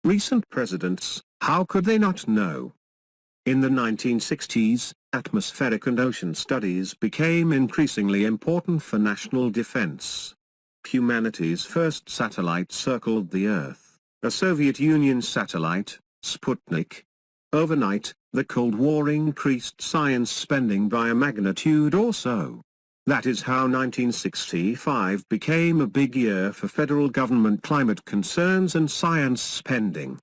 Recent presidents, how could they not know? In the 1960s, atmospheric and ocean studies became increasingly important for national defense. Humanity's first satellite circled the Earth, a Soviet Union satellite, Sputnik. Overnight, the Cold War increased science spending by a magnitude or so. That is how 1965 became a big year for federal government climate concerns and science spending.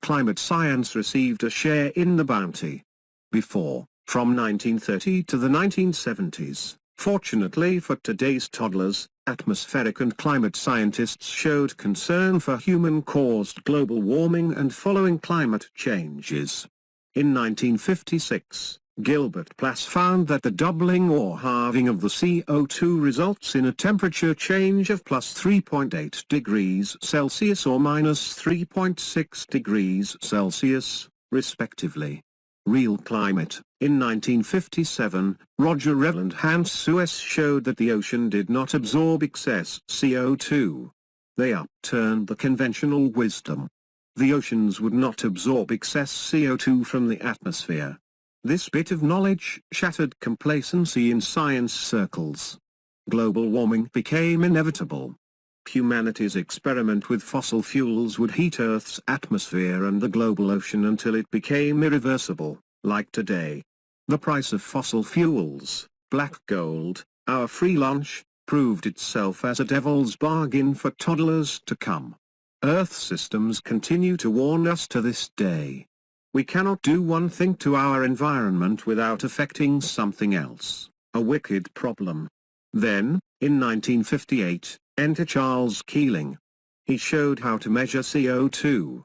Climate science received a share in the bounty. Before, from 1930 to the 1970s, fortunately for today's toddlers, atmospheric and climate scientists showed concern for human-caused global warming and following climate changes. In 1956, Gilbert Plass found that the doubling or halving of the CO2 results in a temperature change of plus 3.8 degrees Celsius or minus 3.6 degrees Celsius, respectively. Real Climate. In 1957, Roger Revell and Hans Suess showed that the ocean did not absorb excess CO2. They upturned the conventional wisdom. The oceans would not absorb excess CO2 from the atmosphere. This bit of knowledge shattered complacency in science circles. Global warming became inevitable. Humanity's experiment with fossil fuels would heat Earth's atmosphere and the global ocean until it became irreversible, like today. The price of fossil fuels, black gold, our free lunch, proved itself as a devil's bargain for toddlers to come. Earth systems continue to warn us to this day. We cannot do one thing to our environment without affecting something else, a wicked problem. Then, in 1958, enter Charles Keeling. He showed how to measure CO2.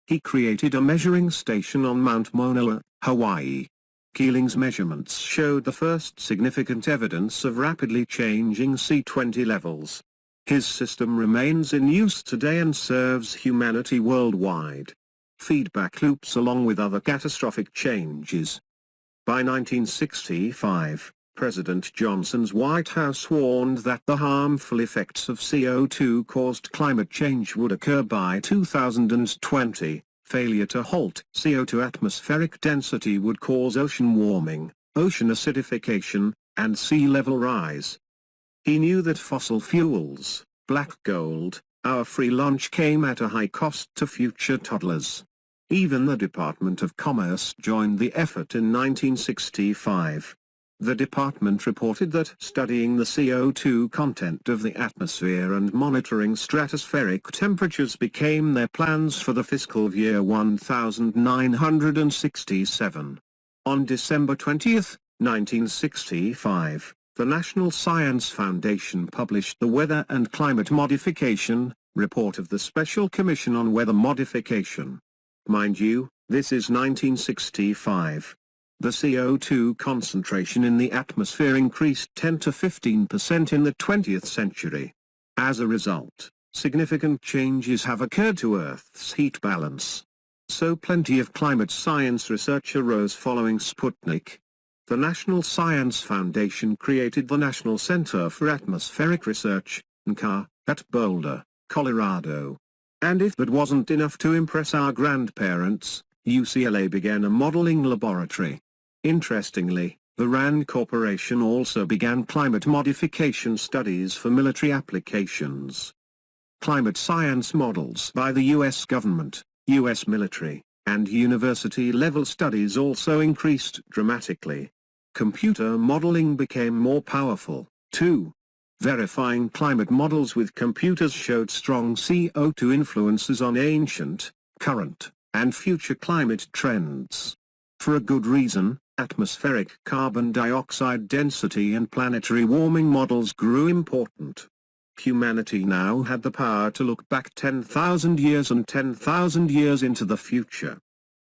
He created a measuring station on Mount Mauna, Hawaii. Keeling's measurements showed the first significant evidence of rapidly changing C20 levels. His system remains in use today and serves humanity worldwide. Feedback loops along with other catastrophic changes. By 1965, President Johnson's White House warned that the harmful effects of CO2-caused climate change would occur by 2020. Failure to halt CO2 atmospheric density would cause ocean warming, ocean acidification, and sea level rise. He knew that fossil fuels, black gold, our free lunch came at a high cost to future toddlers. Even the Department of Commerce joined the effort in 1965. The department reported that studying the CO2 content of the atmosphere and monitoring stratospheric temperatures became their plans for the fiscal year 1967. On December 20, 1965, the National Science Foundation published the Weather and Climate Modification Report of the Special Commission on Weather Modification. Mind you, this is 1965. The CO2 concentration in the atmosphere increased 10 to 15% in the 20th century. As a result, significant changes have occurred to Earth's heat balance. So plenty of climate science research arose following Sputnik. The National Science Foundation created the National Center for Atmospheric Research, NCAR, at Boulder, Colorado. And if that wasn't enough to impress our grandparents, UCLA began a modeling laboratory. Interestingly, the RAND Corporation also began climate modification studies for military applications. Climate science models by the U.S. government, U.S. military, and university-level studies also increased dramatically. Computer modeling became more powerful, too. Verifying climate models with computers showed strong CO2 influences on ancient, current, and future climate trends. For a good reason, atmospheric carbon dioxide density and planetary warming models grew important. Humanity now had the power to look back 10,000 years and 10,000 years into the future.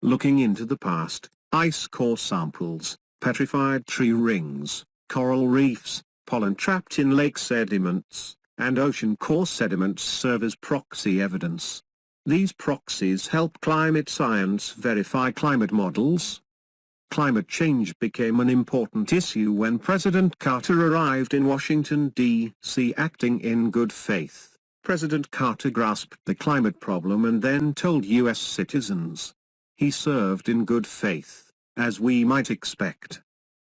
Looking into the past, ice core samples, petrified tree rings, coral reefs, pollen trapped in lake sediments, and ocean core sediments serve as proxy evidence. These proxies help climate science verify climate models. Climate change became an important issue when President Carter arrived in Washington, D.C. acting in good faith. President Carter grasped the climate problem and then told U.S. citizens. He served in good faith, as we might expect.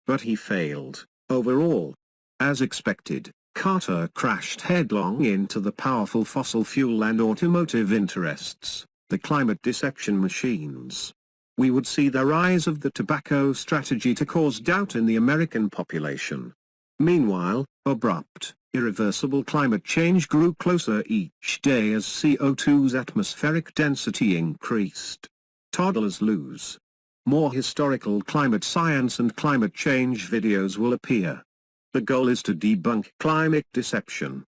But he failed, overall. As expected, Carter crashed headlong into the powerful fossil fuel and automotive interests, the climate deception machines. We would see the rise of the tobacco strategy to cause doubt in the American population. Meanwhile, abrupt, irreversible climate change grew closer each day as CO2's atmospheric density increased. Toddlers lose. More historical climate science and climate change videos will appear. The goal is to debunk climate deception.